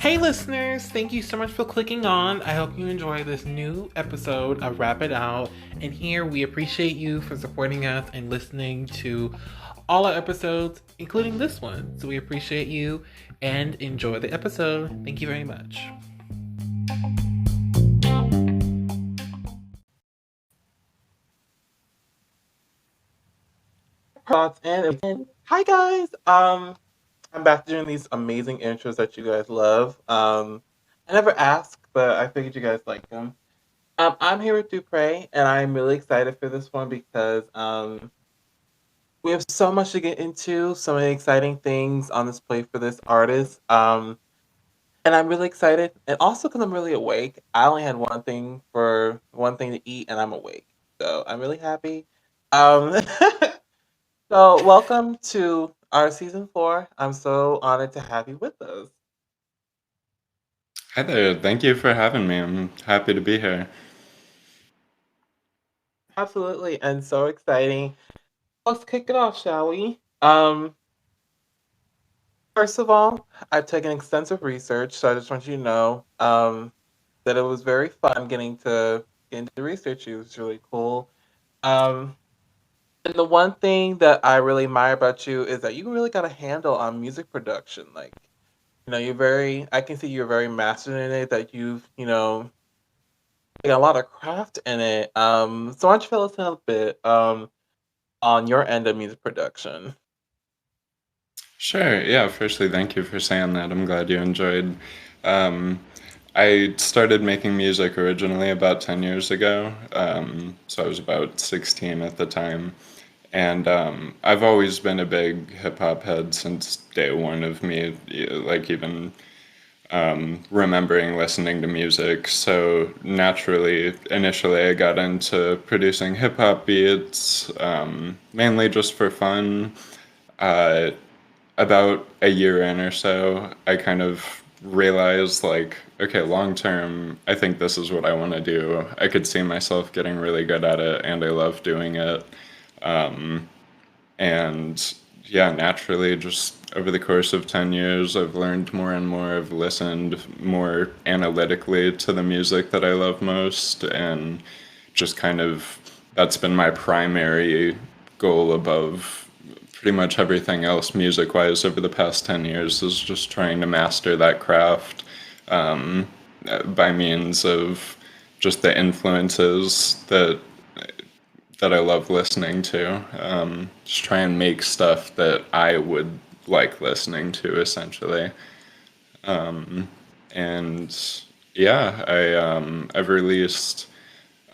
Hey, listeners, thank you so much for clicking on. I hope you enjoy this new episode of Wrap It Out. And here we appreciate you for supporting us and listening to all our episodes, including this one. So we appreciate you and enjoy the episode. Thank you very much. Thoughts and hi guys. I'm back doing these amazing intros that you guys love. I never asked, but I figured you guys like them. I'm here with Dupre, and I'm really excited for this one because we have so much to get into, so many exciting things on this plate for this artist. And I'm really excited, and also because I'm really awake. I only had one thing to eat, and I'm awake, so I'm really happy. Um, so welcome to our season 4. I'm so honored to have you with us. Hi there, thank you for having me. I'm happy to be here. Absolutely, and so exciting. Let's kick it off, shall we? First of all, I've taken extensive research, so I just want you to know that it was very fun getting to get into research. It was really cool. Um, and the one thing that I really admire about you is that you really got a handle on music production. Like, I can see you're very mastered in it, that you've got a lot of craft in it. So why don't you fill us in a bit on your end of music production? Sure, yeah, firstly, thank you for saying that. I'm glad you enjoyed. Um, I started making music originally about 10 years ago, so I was about 16 at the time. And I've always been a big hip hop head since day one of me, like even remembering listening to music. So naturally, initially, I got into producing hip hop beats, mainly just for fun. Uh, about a year in or so, I kind of realized, like, okay, long term, I think this is what I want to do. I could see myself getting really good at it, and I love doing it. And yeah, naturally, just over the course of 10 years, I've learned more and more. I've listened more analytically to the music that I love most. And just kind of that's been my primary goal above pretty much everything else music wise over the past 10 years is just trying to master that craft by means of just the influences that I love listening to. Just try and make stuff that I would like listening to, essentially. And yeah, I've released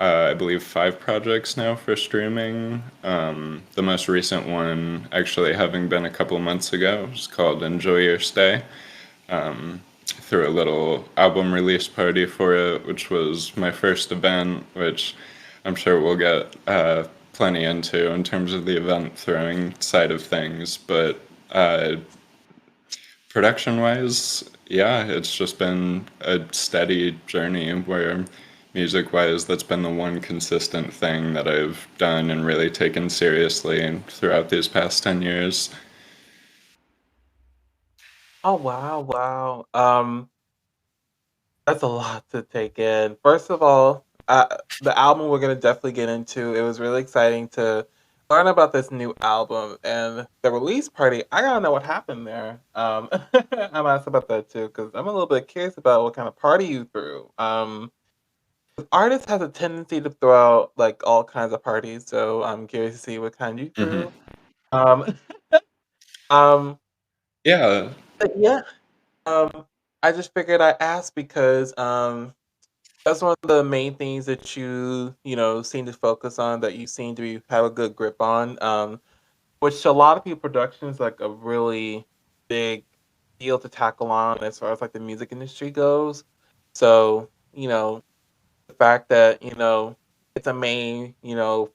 I believe 5 projects now for streaming. The most recent one actually having been a couple months ago is called "Enjoy Your Stay." Threw a little album release party for it, which was my first event, which I'm sure we'll get plenty into in terms of the event throwing side of things. But uh, production wise, yeah, it's just been a steady journey where music wise, that's been the one consistent thing that I've done and really taken seriously throughout these past 10 years. Oh wow, wow. That's a lot to take in. First of all, the album we're gonna definitely get into. It was really exciting to learn about this new album and the release party. I gotta know what happened there. I'm asked about that too because I'm a little bit curious about what kind of party you threw. Artists have a tendency to throw out like all kinds of parties, so I'm curious to see what kind you Hmm. threw. Um, um, Yeah, but yeah, um, I just figured I'd ask because that's one of the main things that you seem to focus on, that you seem to have a good grip on. Which a lot of people, production is like a really big deal to tackle on as far as like the music industry goes. So, the fact that, it's a main,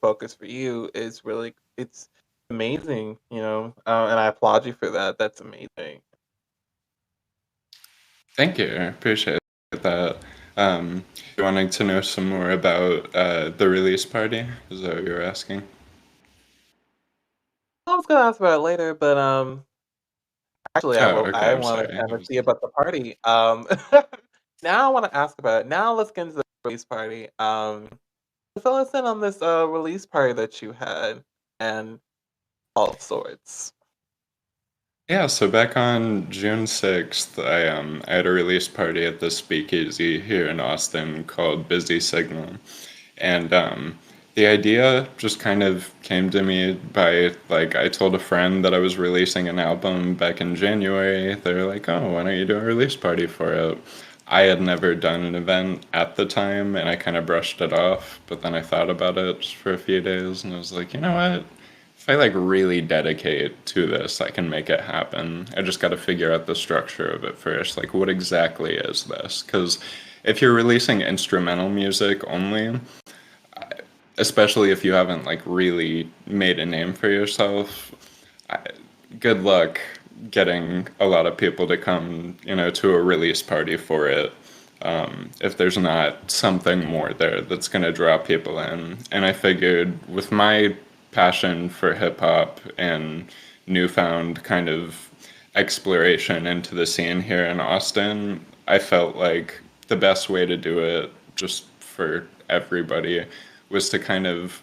focus for you is really it's amazing, and I applaud you for that. That's amazing. thank you. I appreciate that. You wanting to know some more about the release party? Is that what you're asking? I was gonna ask about it later, but actually, Oh, okay. I I'm want to sorry. kind of see about the party. Now I want to ask about it. Now let's get into the release party. Fill us in on this release party that you had and all sorts. Yeah, so back on June 6th, I had a release party at the speakeasy here in Austin called Busy Signal. And the idea just kind of came to me by, like, I told a friend that I was releasing an album back in January. They were like, oh, why don't you do a release party for it? I had never done an event at the time and I kind of brushed it off, but then I thought about it just for a few days and I was like, you know what? If I like really dedicate to this, I can make it happen. I just got to figure out the structure of it first. Like, what exactly is this? Because if you're releasing instrumental music only, especially if you haven't like really made a name for yourself, I, good luck getting a lot of people to come, to a release party for it. If there's not something more there that's going to draw people in. And I figured with my passion for hip hop and newfound kind of exploration into the scene here in Austin, I felt like the best way to do it, just for everybody, was to kind of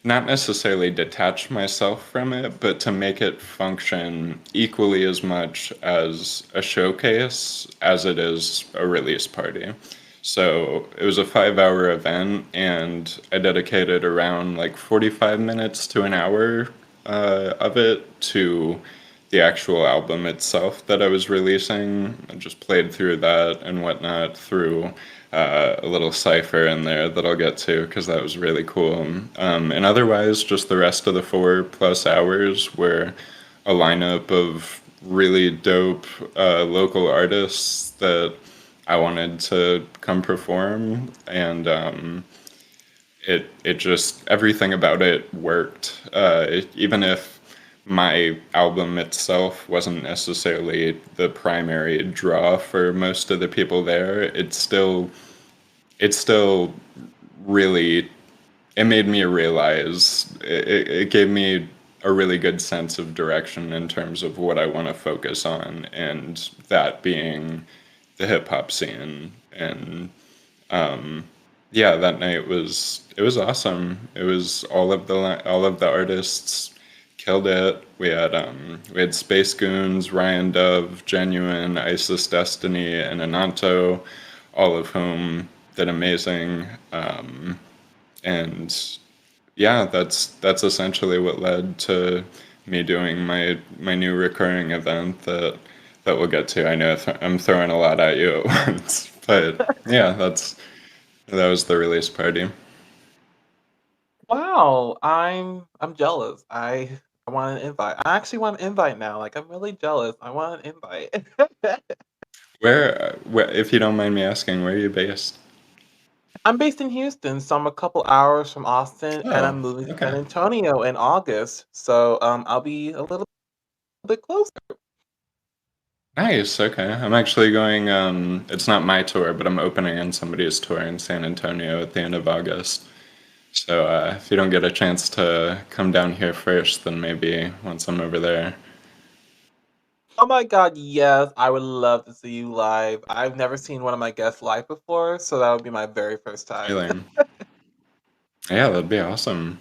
not necessarily detach myself from it, but to make it function equally as much as a showcase as it is a release party. So it was a 5 hour event, and I dedicated around like 45 minutes to an hour of it to the actual album itself that I was releasing. I just played through that and whatnot through a little cipher in there that I'll get to because that was really cool. And otherwise, just the rest of the 4+ hours were a lineup of really dope local artists that I wanted to come perform, and it just everything about it worked. Even if my album itself wasn't necessarily the primary draw for most of the people there, it still really it made me realize it gave me a really good sense of direction in terms of what I want to focus on, and that being the hip hop scene. And yeah, that night was awesome. It was all of the artists killed it. We had Space Goons, Ryan Dove, Genuine, Isis Destiny, and Ananto, all of whom did amazing. And yeah, that's essentially what led to me doing my new recurring event that we'll get to. I know I'm throwing a lot at you at once, but yeah, that was the release party. Wow, I'm jealous. I want an invite. I actually want an invite now. Like I'm really jealous. I want an invite. Where, if you don't mind me asking, where are you based? I'm based in Houston, so I'm a couple hours from Austin, and Oh, I'm moving to San okay. Antonio in August. So I'll be a little bit closer. Nice. Okay. I'm actually going, it's not my tour, but I'm opening in somebody's tour in San Antonio at the end of August. So if you don't get a chance to come down here first, then maybe once I'm over there. Oh my god, yes, I would love to see you live. I've never seen one of my guests live before, so that would be my very first time. Really? Yeah, that'd be awesome.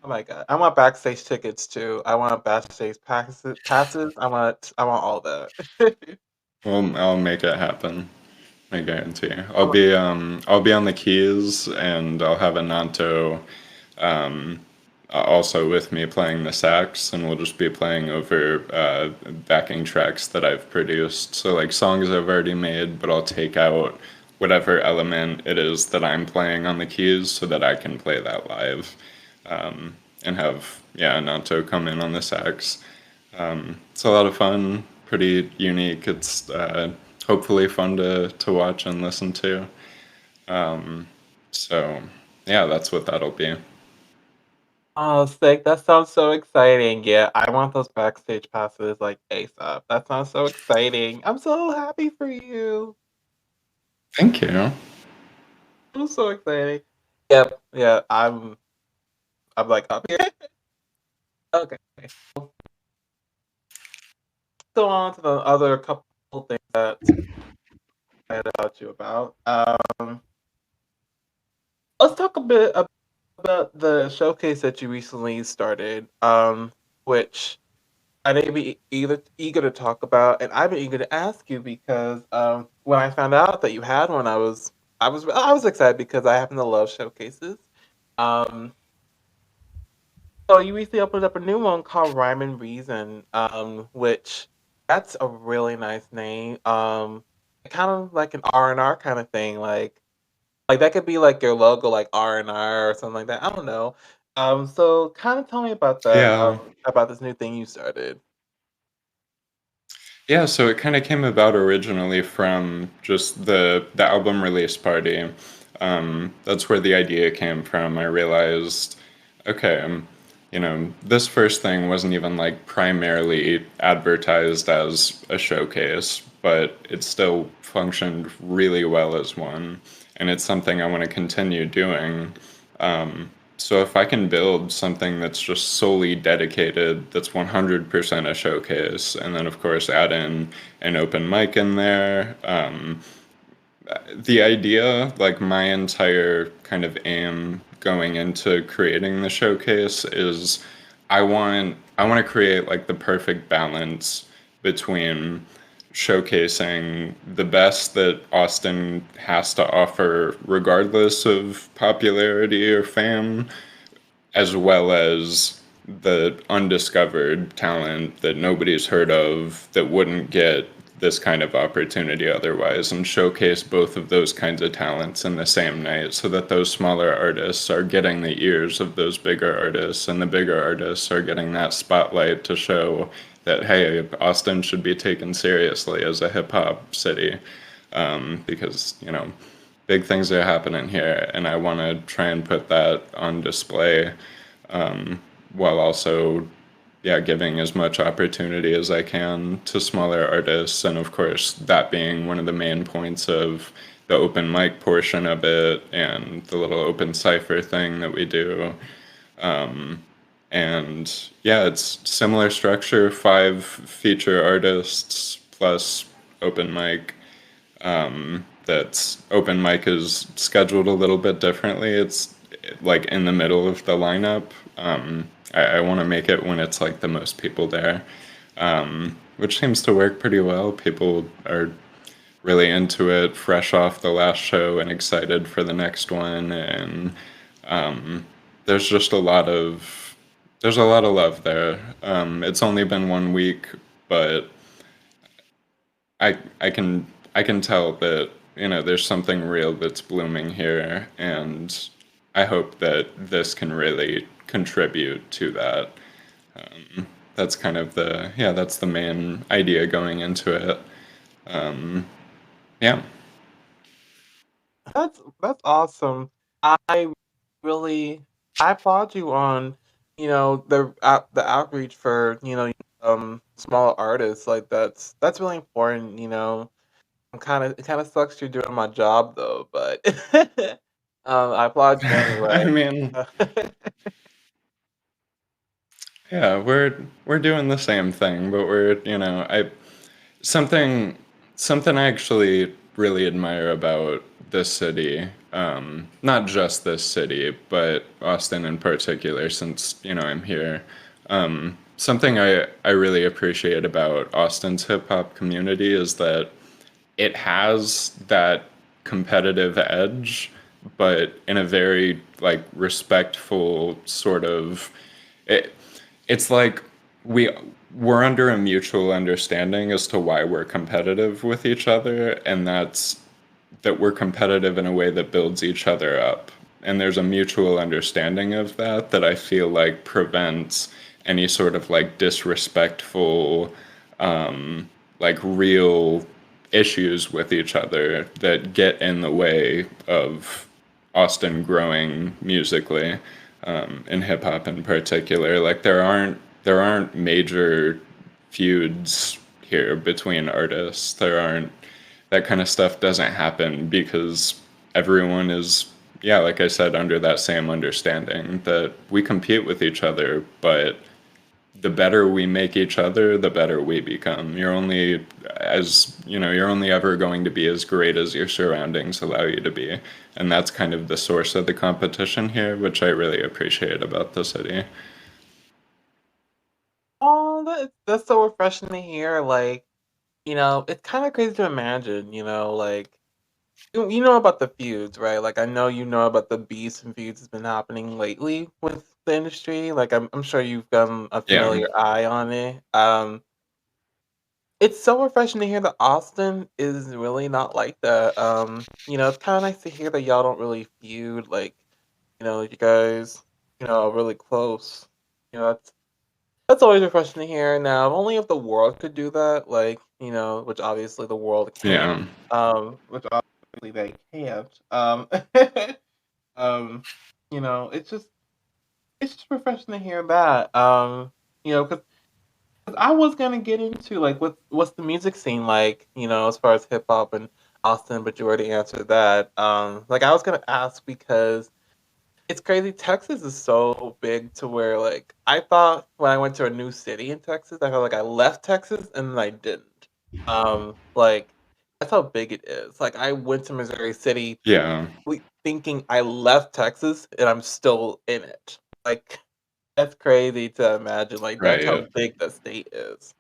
Oh my god, I want backstage tickets too. I want backstage passes. I want all that. Well, I'll make it happen. I guarantee. Oh my I'll be on the keys, and I'll have a Nanto um, also with me playing the sax, and we'll just be playing over backing tracks that I've produced. So like songs I've already made, but I'll take out whatever element it is that I'm playing on the keys so that I can play that live, and have Nanto come in on the sax. It's a lot of fun, pretty unique. It's hopefully fun to watch and listen to. So yeah, that's what that'll be. Oh, sick. That sounds so exciting. Yeah, I want those backstage passes like ASAP. That sounds so exciting. I'm so happy for you. Thank you. I'm so exciting. Yep. Yeah, I'm like up here. Okay. Go on to the other couple things that I had about you about. Let's talk a bit about the showcase that you recently started, which I know you'd be eager to talk about, and I've been eager to ask you because when I found out that you had one, I was excited because I happen to love showcases. Um, so you recently opened up a new one called Rhyme and Reason, which that's a really nice name. Kind of like an R&R kind of thing, like that could be like your logo, like R&R or something like that. I don't know. So kind of tell me about that, Yeah. about this new thing you started. Yeah, so it kind of came about originally from just the album release party. That's where the idea came from. I realized, okay, this first thing wasn't even like primarily advertised as a showcase, but it still functioned really well as one, and it's something I want to continue doing. So if I can build something that's just solely dedicated, that's 100% a showcase, and then of course add in an open mic in there, the idea, like my entire kind of aim going into creating the showcase is I want to create like the perfect balance between showcasing the best that Austin has to offer regardless of popularity or fame, as well as the undiscovered talent that nobody's heard of that wouldn't get this kind of opportunity otherwise, and showcase both of those kinds of talents in the same night so that those smaller artists are getting the ears of those bigger artists, and the bigger artists are getting that spotlight to show that, hey, Austin should be taken seriously as a hip hop city, because, big things are happening here, and I want to try and put that on display, while also, yeah, giving as much opportunity as I can to smaller artists, and of course that being one of the main points of the open mic portion of it and the little open cipher thing that we do. And yeah, it's similar structure, five feature artists plus open mic. That's open mic is scheduled a little bit differently. It's like in the middle of the lineup. I want to make it when it's like the most people there, which seems to work pretty well. People are really into it, fresh off the last show and excited for the next one. And there's just there's a lot of love there. It's only been 1 week, but I can tell that there's something real that's blooming here, and I hope that this can really contribute to that. That's kind of that's the main idea going into it. Yeah. That's awesome. I really I applaud you on the outreach for smaller artists. Like that's really important. It kind of sucks you're doing my job though, but I applaud you I anyway. mean, yeah, we're doing the same thing, but we're I something something I actually really admire about this city, not just this city, but Austin in particular, since I'm here. Something I really appreciate about Austin's hip hop community is that it has that competitive edge, but in a very like respectful sort of it, it's like we we're under a mutual understanding as to why we're competitive with each other, and that we're competitive in a way that builds each other up. And there's a mutual understanding of that I feel like prevents any sort of like disrespectful, like real issues with each other that get in the way of Austin growing musically, in hip hop in particular. Like there aren't major feuds here between artists. There aren't That kind of stuff doesn't happen because everyone is, yeah, like I said, under that same understanding that we compete with each other, but the better we make each other, the better we become. You're only as, you know, you're only ever going to be as great as your surroundings allow you to be. And that's kind of the source of the competition here, which I really appreciate about the city. Oh, that's so refreshing to hear. Like, it's kind of crazy to imagine. Like you know about the feuds, right? Like I know you know about the beefs and feuds that's been happening lately with the industry. Like I'm sure you've gotten a Yeah. familiar eye on it. It's so refreshing to hear that Austin is really not like that. It's kind of nice to hear that y'all don't really feud. Like, you guys, are really close. That's always refreshing to hear. Now, if only if the world could do that, like, which obviously the world can't. Yeah. Which obviously they can't. Um, it's just refreshing to hear that. Because I was gonna get into like what's the music scene like, as far as hip hop and Austin, but you already answered that. Like I was gonna ask because it's crazy. Texas is so big to where like I thought when I went to a new city in Texas, I felt like I left Texas and then I didn't. Like that's how big it is. Like I went to Missouri City Yeah. thinking I left Texas and I'm still in it. Like that's crazy to imagine. Like that's how Right. big the state is.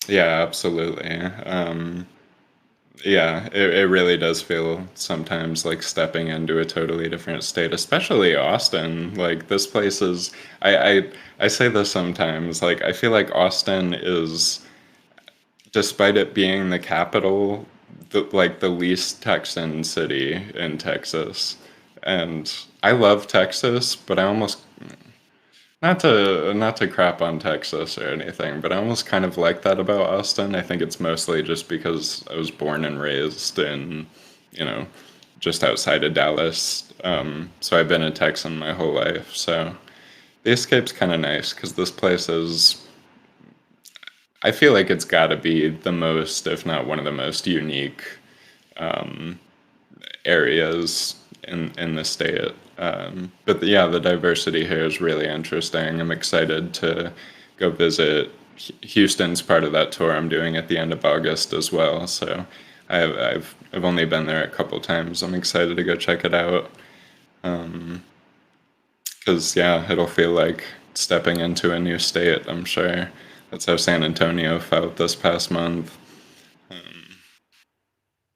Yeah, absolutely. Yeah, it really does feel sometimes like stepping into a totally different state, especially Austin. Like this place is, I say this sometimes, like I feel like Austin is, despite it being the capital, the least Texan city in Texas. And I love Texas, but I almost, not to crap on Texas or anything, but I almost kind of like that about Austin. I think it's mostly just because I was born and raised in, you know, just outside of Dallas. So I've been a Texan my whole life. So the escape's kind of nice because this place is. I feel like it's got to be the most, if not one of the most unique areas in the state. But yeah, the diversity here is really interesting. I'm excited to go visit. Houston's part of that tour I'm doing at the end of August as well. So I've only been there a couple times. I'm excited to go check it out because yeah, it'll feel like stepping into a new state. I'm sure that's how San Antonio felt this past month.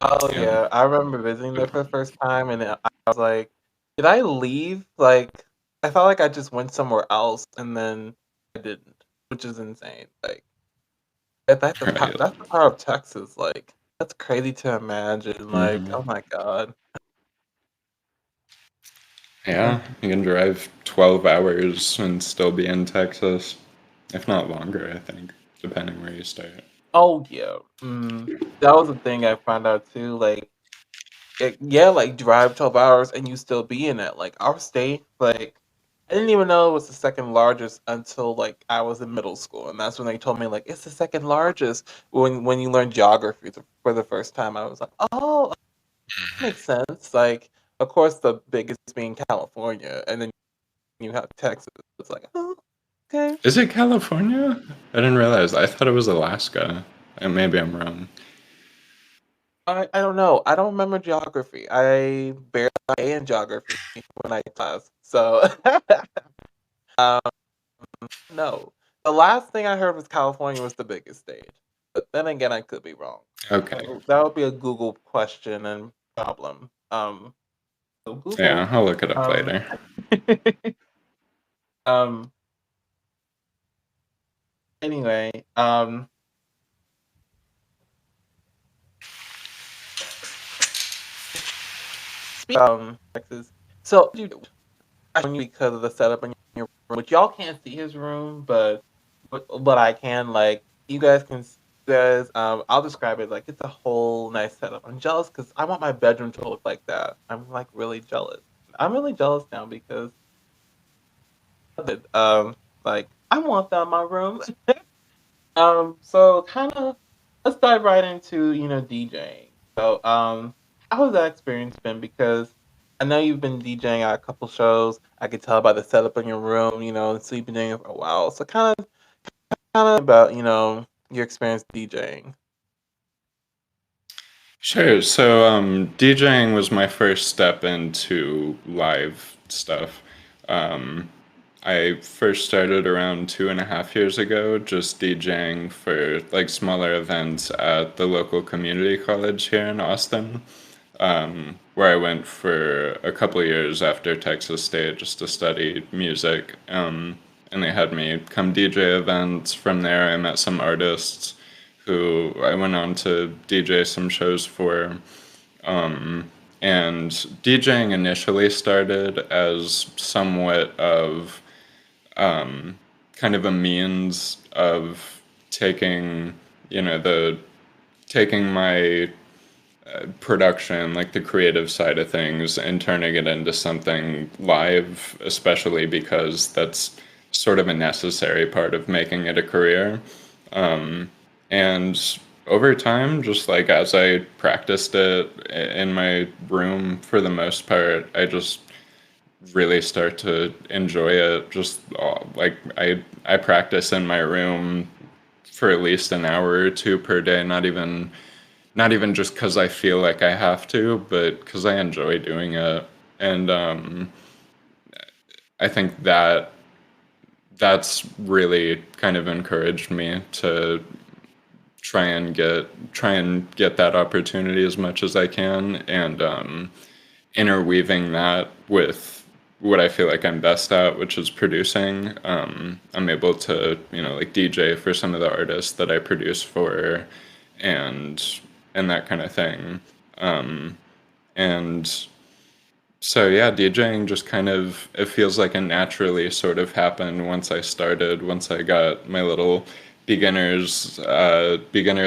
Oh Yeah, yeah, I remember visiting there for the first time, and I was like, "Did I leave?" Like, I felt like I just went somewhere else, and then I didn't, which is insane. Like, right. that's the power of Texas. Like, that's crazy to imagine. Like, Hmm. oh my god. Yeah, you can drive 12 hours and still be in Texas, if not longer, I think, depending where you start. Oh yeah, that was the thing I found out too. Like, yeah, like drive 12 hours and you still be in it. Like our state, like I didn't even know it was the second largest until like I was in middle school, and that's when they told me like it's the second largest when you learn geography for the first time. I was like, oh, that makes sense. Like, of course, the biggest being California, and then you have Texas. It's like, oh, okay. Is it California? I didn't realize. I thought it was Alaska. And maybe I'm wrong. I don't know. I don't remember geography. I barely got A in geography when I class. So um, no. The last thing I heard was California was the biggest state. But then again, I could be wrong. Okay. That would be a Google question and problem. So Google. Yeah, I'll look it up Um, later. um. Anyway. Speak. Texas. So you I mean, because of the setup in your room, which y'all can't see his room, but I can. Like you guys can. Guys, I'll describe it like it's a whole nice setup. I'm jealous because I want my bedroom to look like that. I'm like really jealous. I'm really jealous now because like I want that in my room. So kind of let's dive right into DJing. So how has that experience been? Because I know you've been DJing at a couple shows. I could tell by the setup in your room, so you've been doing it for a while. So kind of about, your experience DJing. Sure. So, DJing was my first step into live stuff. Um, I first started around 2.5 years ago, just DJing for like smaller events at the local community college here in Austin, where I went for a couple of years after Texas State just to study music. And they had me come DJ events. From there, I met some artists who I went on to DJ some shows for. And DJing initially started as somewhat of kind of a means of taking, the taking my production, like the creative side of things, and turning it into something live, especially because that's sort of a necessary part of making it a career. And over time, just like as I practiced it in my room for the most part, I just really start to enjoy it. Just like I practice in my room for at least an hour or two per day, not even just because I feel like I have to, but because I enjoy doing it. And I think that's really kind of encouraged me to try and get that opportunity as much as I can, and interweaving that with what I feel like I'm best at, which is producing. I'm able to, like DJ for some of the artists that I produce for, and and that kind of thing. And so yeah, DJing just kind of, it feels like it naturally sort of happened once I got my little beginner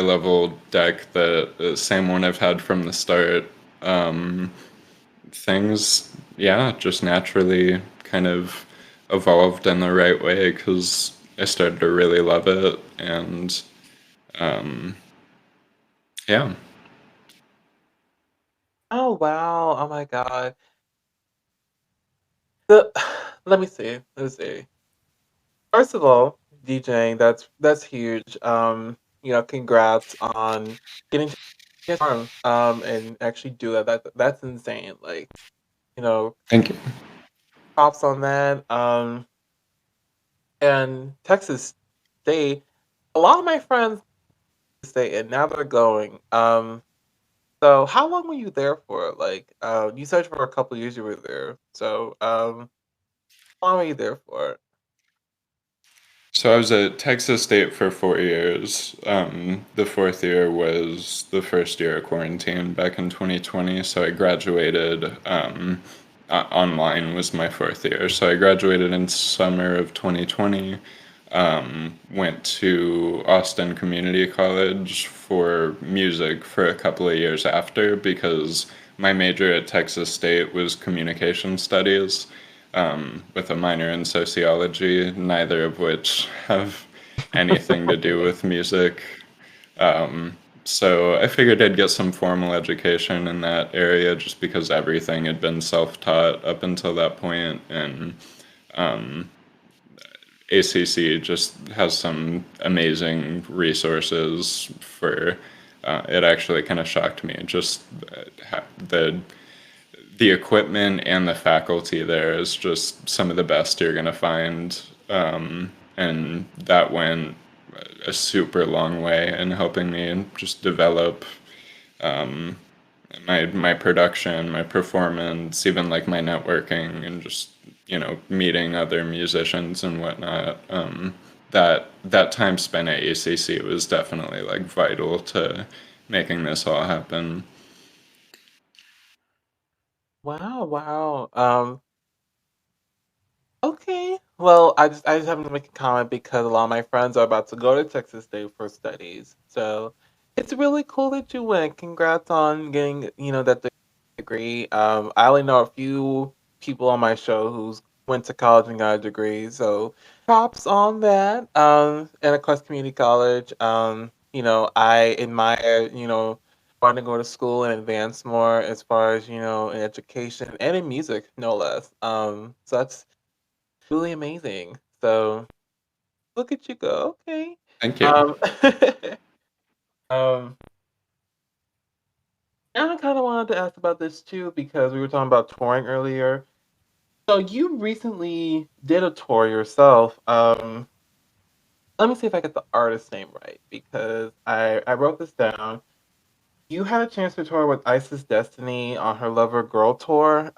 level deck, that same one I've had from the start. Things, yeah, just naturally kind of evolved in the right way because I started to really love it. And yeah. Oh wow! Oh my god! The let me see. Let's see. First of all, DJing, that's huge. Congrats on getting to perform and actually do that. That's insane. Like, you know, Thank you. props on that. And Texas State, a lot of my friends stay and now they're going. So how long were you there for? Like, you said for a couple of years you were there. So, how long were you there for? So I was at Texas State for 4 years. The fourth year was the first year of quarantine back in 2020. So I graduated, online was my fourth year. So I graduated in summer of 2020. Went to Austin Community College for music for a couple of years after, because my major at Texas State was communication studies, with a minor in sociology, neither of which have anything to do with music. So I figured I'd get some formal education in that area just because everything had been self-taught up until that point, and ACC just has some amazing resources for. It actually kind of shocked me, just the equipment and the faculty there is just some of the best you're gonna find, and that went a super long way in helping me just develop my production, my performance, even like my networking, and just meeting other musicians and whatnot. That time spent at ACC was definitely like vital to making this all happen. Wow, wow. Okay. Well, I just have to make a comment because a lot of my friends are about to go to Texas State for studies. So it's really cool that you went. Congrats on getting, that degree. I only know a few people on my show who's went to college and got a degree. So props on that. And of course community college. I admire, wanting to go to school and advance more as far as in education and in music, no less. So that's really amazing. So look at you go. Okay. Thank you. Um, um, and I kind of wanted to ask about this too because we were talking about touring earlier. So you recently did a tour yourself. Let me see if I get the artist name right because I wrote this down. You had a chance to tour with Isis Destiny on her Lover Girl tour,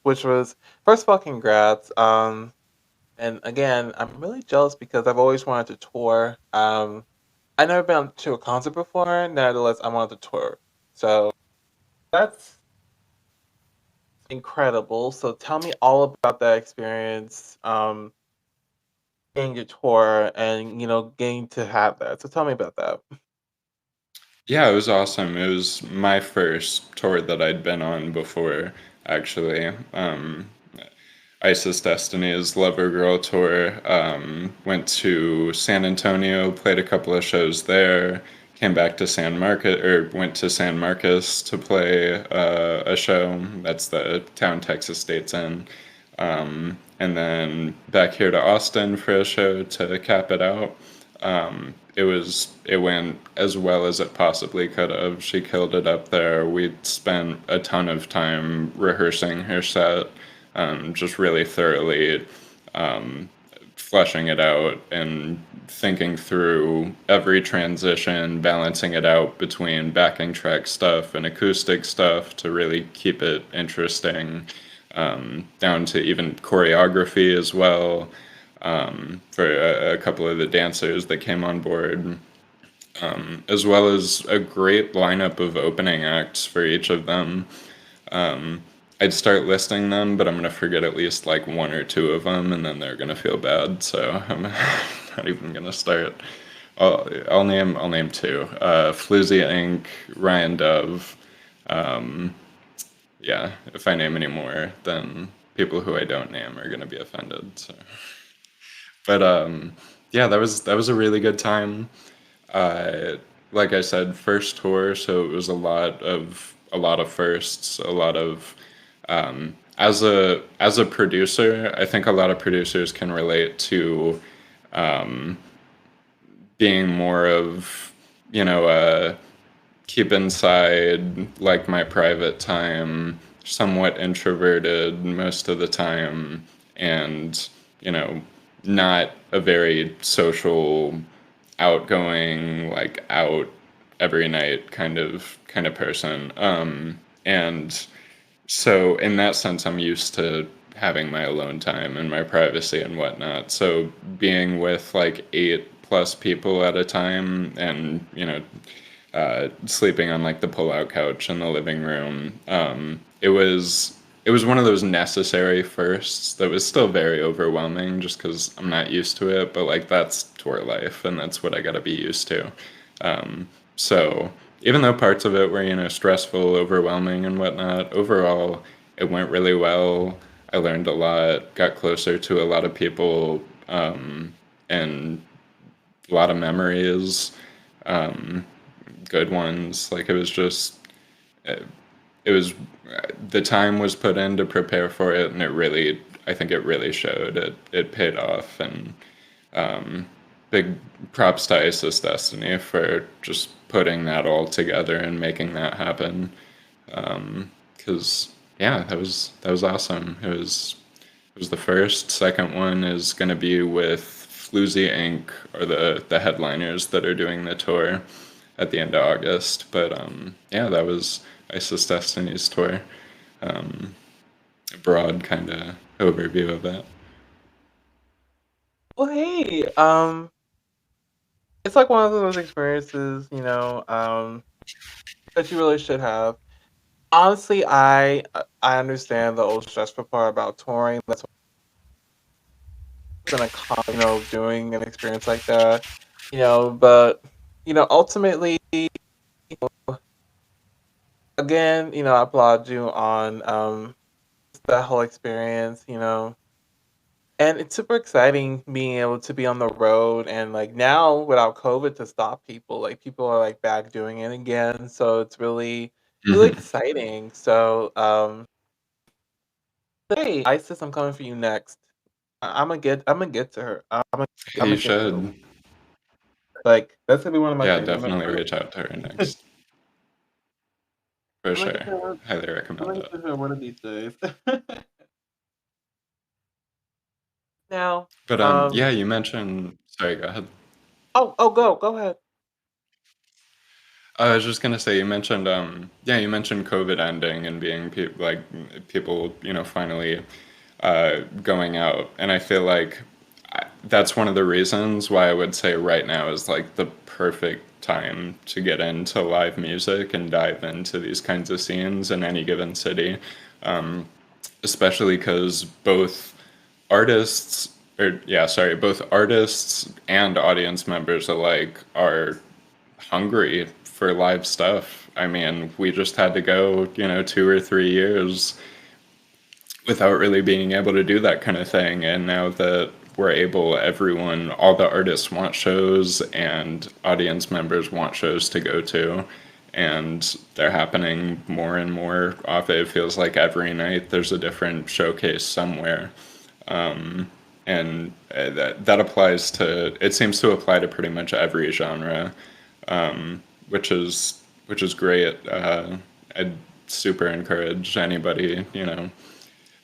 which was first of all congrats. And again, I'm really jealous because I've always wanted to tour. I've never been to a concert before. Nevertheless, I wanted to tour. So that's incredible. So tell me all about that experience, getting your tour and getting to have that. So tell me about that. Yeah, it was awesome. It was my first tour that I'd been on before, actually. Isis Destiny's Lover Girl tour. Went to San Antonio, played a couple of shows there, came back to San Marcos, or went to San Marcos to play a show. That's the town Texas State's in. And then back here to Austin for a show to cap it out. It went as well as it possibly could have. She killed it up there. We spent a ton of time rehearsing her set, just really thoroughly fleshing it out and thinking through every transition, balancing it out between backing track stuff and acoustic stuff to really keep it interesting, down to even choreography as well, for a couple of the dancers that came on board, as well as a great lineup of opening acts for each of them. I'd start listing them, but I'm gonna forget at least like one or two of them, and then they're gonna feel bad. So I'm not even gonna start. I'll name two. Floozy Inc., Ryan Dove. Yeah, if I name any more, then people who I don't name are gonna be offended. So, but yeah, that was a really good time. Uh, like I said, first tour, so it was a lot of firsts, a lot of as a producer, I think a lot of producers can relate to being more of, keep inside, like my private time, somewhat introverted most of the time, and you know, not a very social, outgoing, like out every night kind of person. And so in that sense, I'm used to having my alone time and my privacy and whatnot. So being with like 8+ people at a time, and sleeping on like the pull-out couch in the living room, it was one of those necessary firsts that was still very overwhelming just because I'm not used to it. But like that's tour life, and that's what I got to be used to. So even though parts of it were, stressful, overwhelming, and whatnot, overall it went really well. I learned a lot, got closer to a lot of people, and a lot of memories, good ones. Like it was, the time was put in to prepare for it, and I think it really showed. It paid off, and big props to Isis Destiny for just putting that all together and making that happen. Because yeah, that was awesome. It was the first. Second one is going to be with Floozy Inc., or the headliners that are doing the tour at the end of August. But yeah, that was Isis Destiny's tour. A broad kind of overview of that. Well, hey, it's like one of those experiences, that you really should have. Honestly, I understand the old stressful part about touring. That's what's gonna come, doing an experience like that, But ultimately, again, I applaud you on that whole experience. And it's super exciting being able to be on the road and like now without COVID to stop people, like people are like back doing it again. So it's really, really Mhm. exciting. So hey, Isis, I'm coming for you next. I'm gonna get to her. Yeah, I'm you gonna get to her. should. Like that's gonna be one of my Yeah, things. definitely reach out to her next. For I'm gonna get sure. to her. Highly I'm recommend gonna it. get to her one of these days. Now, But um, yeah, you mentioned. Sorry, go ahead. go ahead. I was just gonna say you mentioned yeah, you mentioned COVID ending and being people, finally going out, and I feel like that's one of the reasons why I would say right now is like the perfect time to get into live music and dive into these kinds of scenes in any given city, especially because both artists and audience members alike are hungry for live stuff. I mean, we just had to go, 2 or 3 years without really being able to do that kind of thing. And now that we're able, all the artists want shows and audience members want shows to go to. And they're happening more and more often. It feels like every night there's a different showcase somewhere. And that applies to, it seems to apply to pretty much every genre, which is great. I'd super encourage anybody,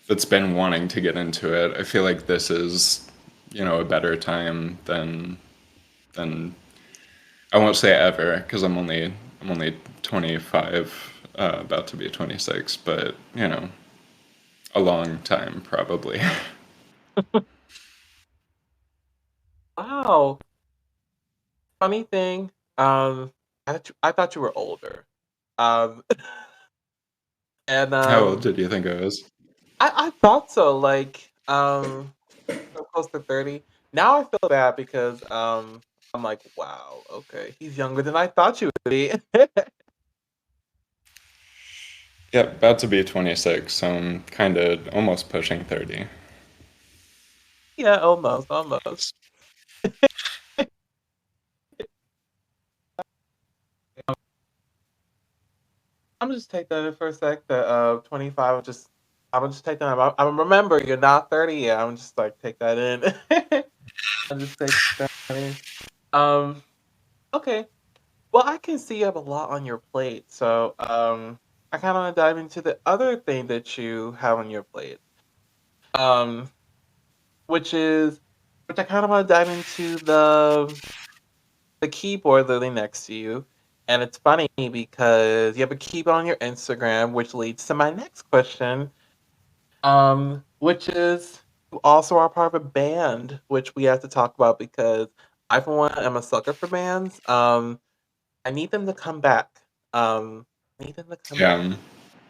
that's been wanting to get into it. I feel like this is, a better time than I won't say ever because I'm only 25, about to be 26, but a long time probably. Wow. Funny thing, I thought you were older. Um, and How old did you think I was? I thought so. Like, so close to 30. Now I feel bad because I'm like, wow, okay, he's younger than I thought you would be. Yeah, about to be 26, so I'm kind of almost pushing 30. Yeah, almost, almost. I'm just take that in for a sec. That 25. I'm just take that. I'm remember you're not 30 yet. I'm just like take that in. I'm just take that in. Um. Okay. Well, I can see you have a lot on your plate. So I kind of want to dive into the other thing that you have on your plate. Um, which is which I kind of want to dive into the keyboard literally next to you. And it's funny because you have a keyboard on your Instagram, which leads to my next question, which is you also are part of a band, which we have to talk about because I, for one, am a sucker for bands. I need them to come back. I need them to come back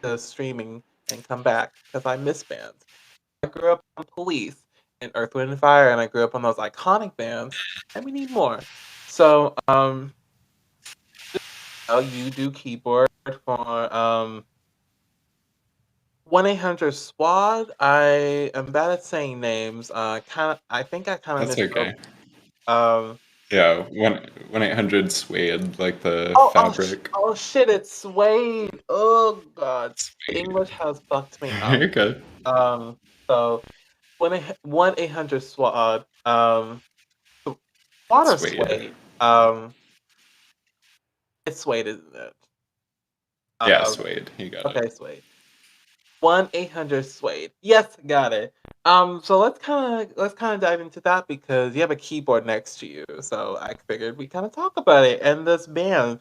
Yeah, to streaming and come back because I miss bands. I grew up on Police and Earth, Wind, and Fire, and I grew up on those iconic bands, and we need more. So, you do keyboard for 1-800 SWAD. I am bad at saying names. I think I kind of that's misspoke. okay. Um, Yeah, 1-800 suede, like the fabric. oh shit! It's Suede. Oh god, Suede. English has fucked me up. You're good. Um, so 1-800 SWAD. SWAD or Suede. Suede? It's Suede, isn't it? Yeah, Um, suede. You got it. okay, Suede. 1-800 Suede. Yes, got it. So let's kind of dive into that because you have a keyboard next to you. So I figured we kind of talk about it and this band.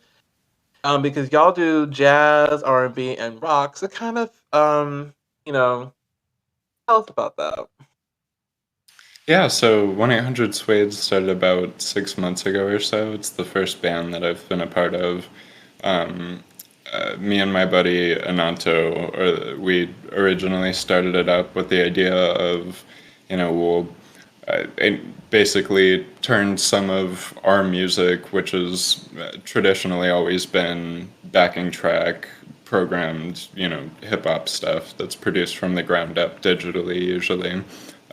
Because y'all do jazz, R&B, and rock. So kind of you know, tell us about that. Yeah, so 1-800 Suede started about 6 months ago or so. It's the first band that I've been a part of. Um, Me and my buddy Ananto, we originally started it up with the idea of, we'll basically turn some of our music, which has traditionally always been backing track, programmed, hip hop stuff that's produced from the ground up digitally usually.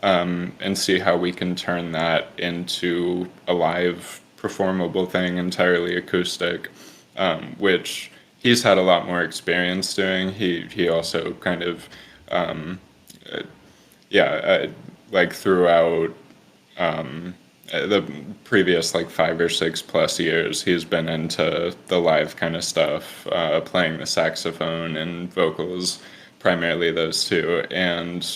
and see how we can turn that into a live performable thing, entirely acoustic, which he's had a lot more experience doing. He also kind of yeah, like throughout the previous like 5 or 6 plus years, he's been into the live kind of stuff, playing the saxophone and vocals, primarily those two. And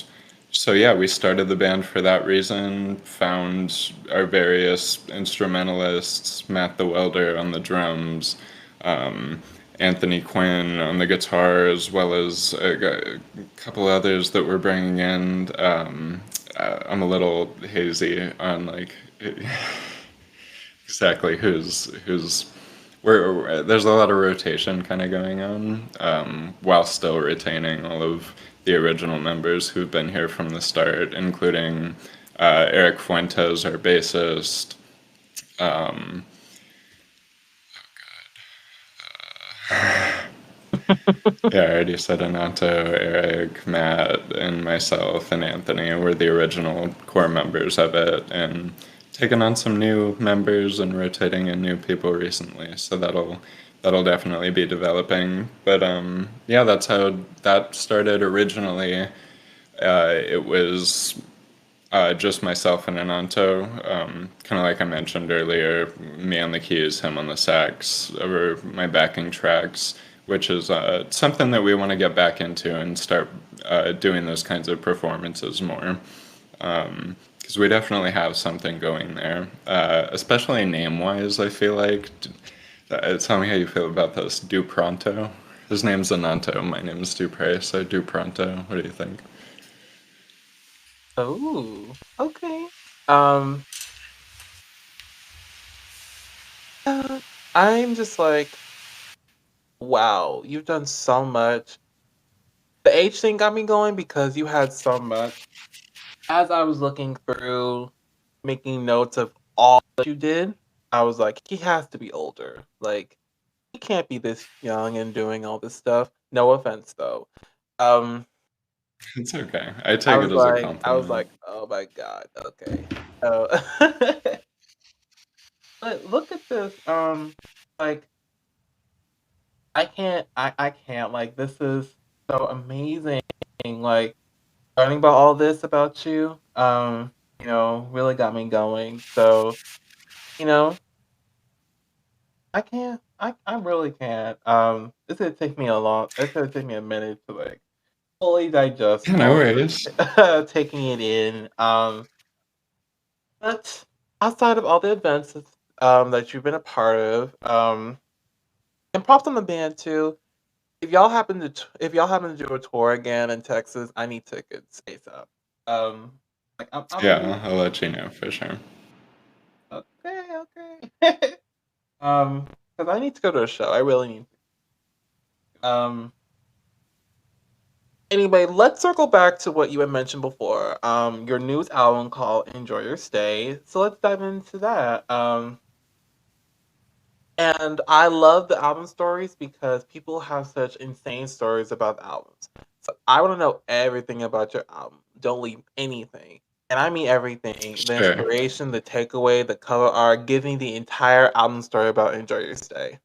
so, yeah, we started the band for that reason, found our various instrumentalists, Matt the Welder on the drums, Anthony Quinn on the guitar, as well as a couple others that we're bringing in. I'm a little hazy on like exactly who's where. There's a lot of rotation kind of going on, while still retaining all of the original members who've been here from the start, including Eric Fuentes, our bassist. Um, Yeah, I already said Anato, Eric, Matt, and myself and Anthony were the original core members of it, and taken on some new members and rotating in new people recently. So that'll definitely be developing. But yeah, that's how that started originally. It was just myself and Ananto, kind of like I mentioned earlier, me on the keys, him on the sax over my backing tracks, which is something that we want to get back into and start doing those kinds of performances more. Because we definitely have something going there, especially name-wise, I feel like. Tell me how you feel about this. Du Pronto. His name's Ananto, my name's Dupre, so Du Pronto. What do you think? Oh, okay. Um, I'm just like, wow, you've done so much. The age thing got me going because you had so much. As I was looking through, making notes of all that you did, I was like, he has to be older. Like, he can't be this young and doing all this stuff. No offense, though. Um, It's okay. I I take it was as a like, compliment. oh my god, okay. But look at this. Like I can't. Like this is so amazing. Like learning about all this about you. Really got me going. So you know, I can't. I really can't. It's gonna take me a minute to like fully digest Yeah, no all worries. taking it in. But outside of all the events that you've been a part of, and props on the band too. If y'all happen to do a tour again in Texas, I need tickets ASAP. Like I'm Yeah, really I'll let you know for sure. okay. Um, because I need to go to a show. I really need. Um. Anyway, let's circle back to what you had mentioned before. Your newest album called "Enjoy Your Stay." So let's dive into that. And I love the album stories because people have such insane stories about the albums. So I want to know everything about your album. Don't leave anything. And I mean everything. The Sure. inspiration, the takeaway, the cover art, give me the entire album story about Enjoy Your Stay.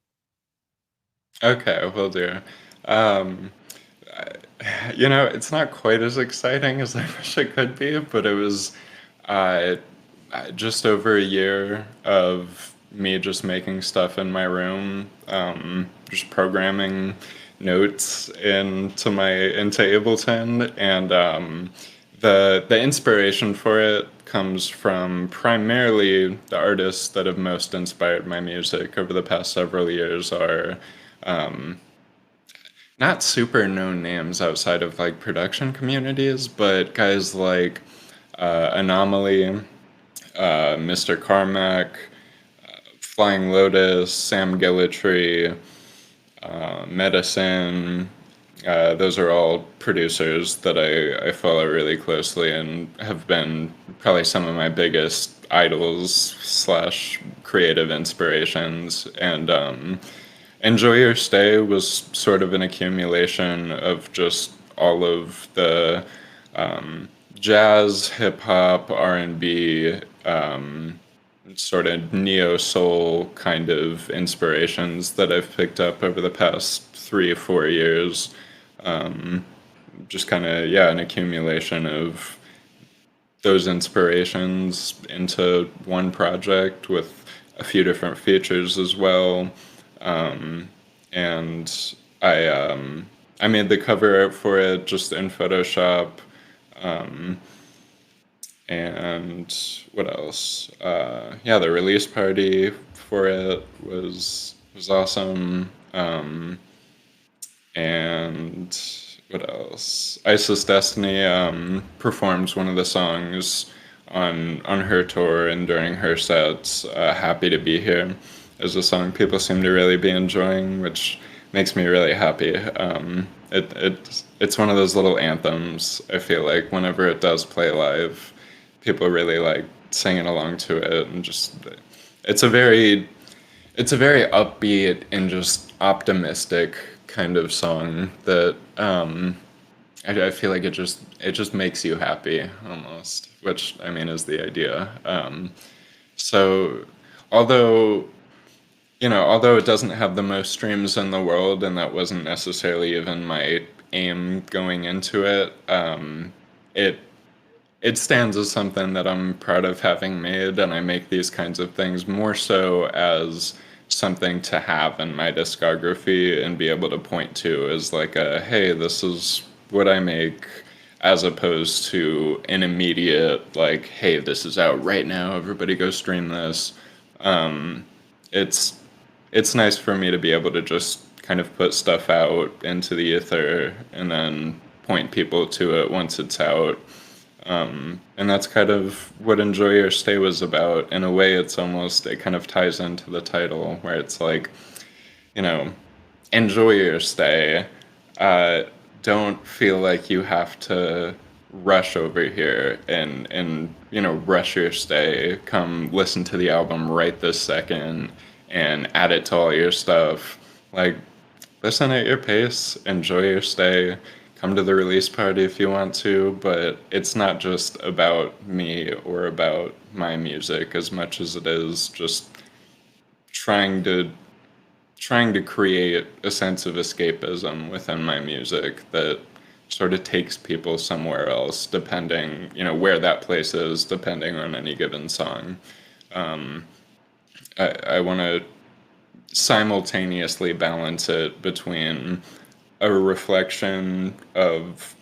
Okay, will do. Um, it's not quite as exciting as I wish it could be, but it was uh, just over a year of me just making stuff in my room, just programming notes into Ableton, and the inspiration for it comes from primarily the artists that have most inspired my music over the past several years are not super known names outside of like production communities, but guys like Anomaly, Mr. Carmack, Flying Lotus, Sam Gillitree, Medicine. Those are all producers that I follow really closely and have been probably some of my biggest idols slash creative inspirations. And Enjoy Your Stay was sort of an accumulation of just all of jazz, hip hop, R&B, sort of neo soul kind of inspirations that I've picked up over the past 3 or 4 years. Just kind of, yeah, an accumulation of those inspirations into one project with a few different features as well. And I made the cover art for it just in Photoshop. And what else? Yeah, the release party for it was awesome. And what else? Isis Destiny performs one of the songs on her tour and during her sets. Happy to be here is a song people seem to really be enjoying, which makes me really happy. It's one of those little anthems. I feel like whenever it does play live, people really like singing along to it, and just it's a very it's a very upbeat and just optimistic kind of song that I feel like it just makes you happy almost, which I mean is the idea. So although although it doesn't have the most streams in the world, and that wasn't necessarily even my aim going into it, it it stands as something that I'm proud of having made, and I make these kinds of things more so as something to have in my discography and be able to point to as like a, hey, this is what I make, as opposed to an immediate like, hey, this is out right now, everybody go stream this. It's it's nice for me to be able to just kind of put stuff out into the ether and then point people to it once it's out. And that's kind of what Enjoy Your Stay was about. In a way, it kind of ties into the title, where it's like, you know, enjoy your stay. Uh, don't feel like you have to rush over here and rush your stay. Come listen to the album right this second and add it to all your stuff. Like, listen at your pace, enjoy your stay, come to the release party if you want to, but it's not just about me or about my music as much as it is just trying to trying to create a sense of escapism within my music that sort of takes people somewhere else, depending, where that place is, depending on any given song. I want to simultaneously balance it between a reflection of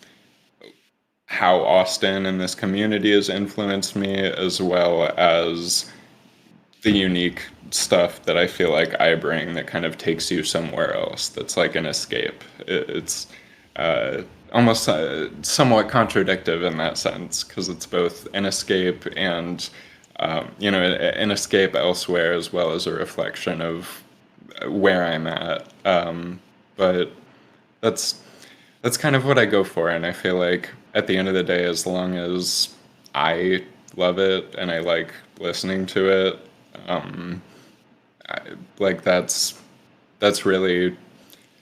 how Austin and this community has influenced me, as well as the unique stuff that I feel like I bring that kind of takes you somewhere else. That's like an escape. It's uh, almost somewhat contradictive in that sense, because it's both an escape and an escape elsewhere, as well as a reflection of where I'm at. But that's that's kind of what I go for, and I feel like at the end of the day, as long as I love it and I like listening to it, I, like that's really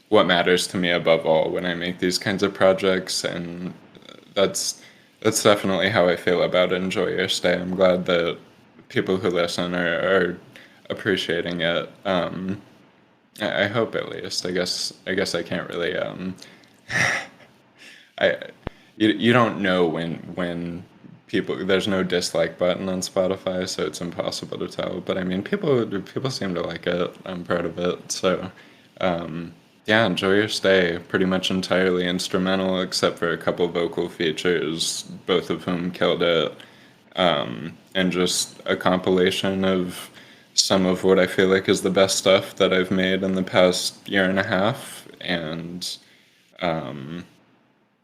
what matters to me above all when I make these kinds of projects, and that's that's definitely how I feel about Enjoy Your Stay. I'm glad that people who listen are appreciating it. I hope, at least. I guess I can't really I you don't know when people, there's no dislike button on Spotify, so it's impossible to tell. But I mean, people seem to like it. I'm proud of it. So yeah, Enjoy Your Stay. Pretty much entirely instrumental, except for a couple vocal features, both of whom killed it. And just a compilation of some of what I feel like is the best stuff that I've made in the past year and a half. And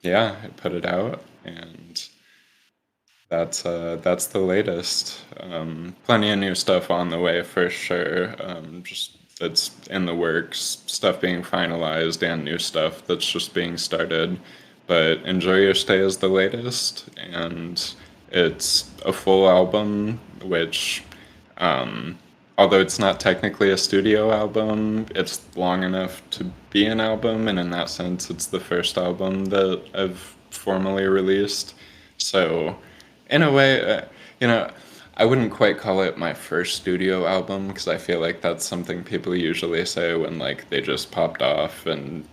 yeah, I put it out, and that's the latest. Plenty of new stuff on the way for sure. Just that's in the works, stuff being finalized, and new stuff that's just being started. But Enjoy Your Stay is the latest, and it's a full album, which, although it's not technically a studio album, it's long enough to be an album, and in that sense, it's the first album that I've formally released. So, in a way, you know, I wouldn't quite call it my first studio album because I feel like that's something people usually say when like they just popped off and,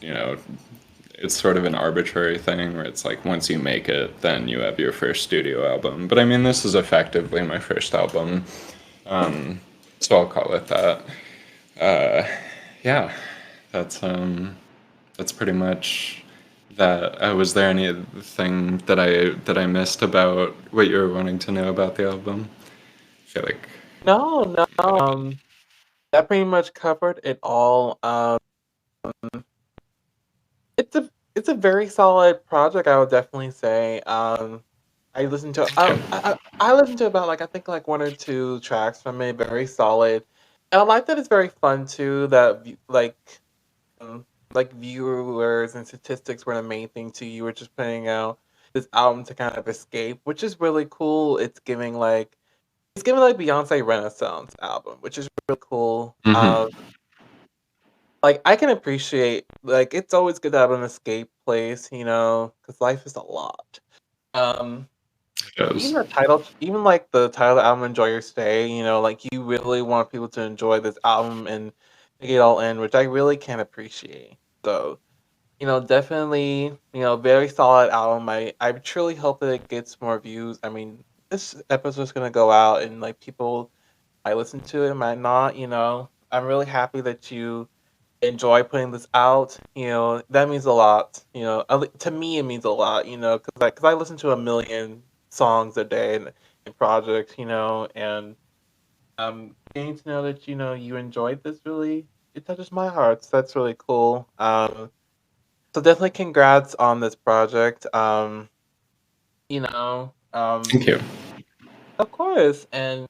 it's sort of an arbitrary thing where it's like once you make it, then you have your first studio album. But I mean, this is effectively my first album, so I'll call it that. Uh, yeah, that's that's pretty much that. Was there anything that I missed about what you were wanting to know about the album? I feel like No, no. That pretty much covered it all. It's a very solid project. I would definitely say. I listened to thank you. I listened to about like I think like one or two tracks from it. Very solid, and I like that it's very fun too. That um, like viewers and statistics were the main thing too. You were just putting out this album to kind of escape, which is really cool. It's giving like Beyonce Renaissance album, which is really cool. Mm-hmm. Like I can appreciate like it's always good to have an escape place, because life is a lot. Um, It even is. like the title of the album, "Enjoy Your Stay," like you really want people to enjoy this album and take it all in, which I really can appreciate. So, definitely, very solid album. I truly hope that it gets more views. I mean, this episode's gonna go out and like people might listen to it, might not. I'm really happy that you enjoy putting this out. That means a lot. To me, it means a lot. Cause I listen to a million songs a day and projects. And getting to know that you enjoyed this really it touches my heart. So that's really cool. So definitely congrats on this project. You know, um, Thank you. of course, and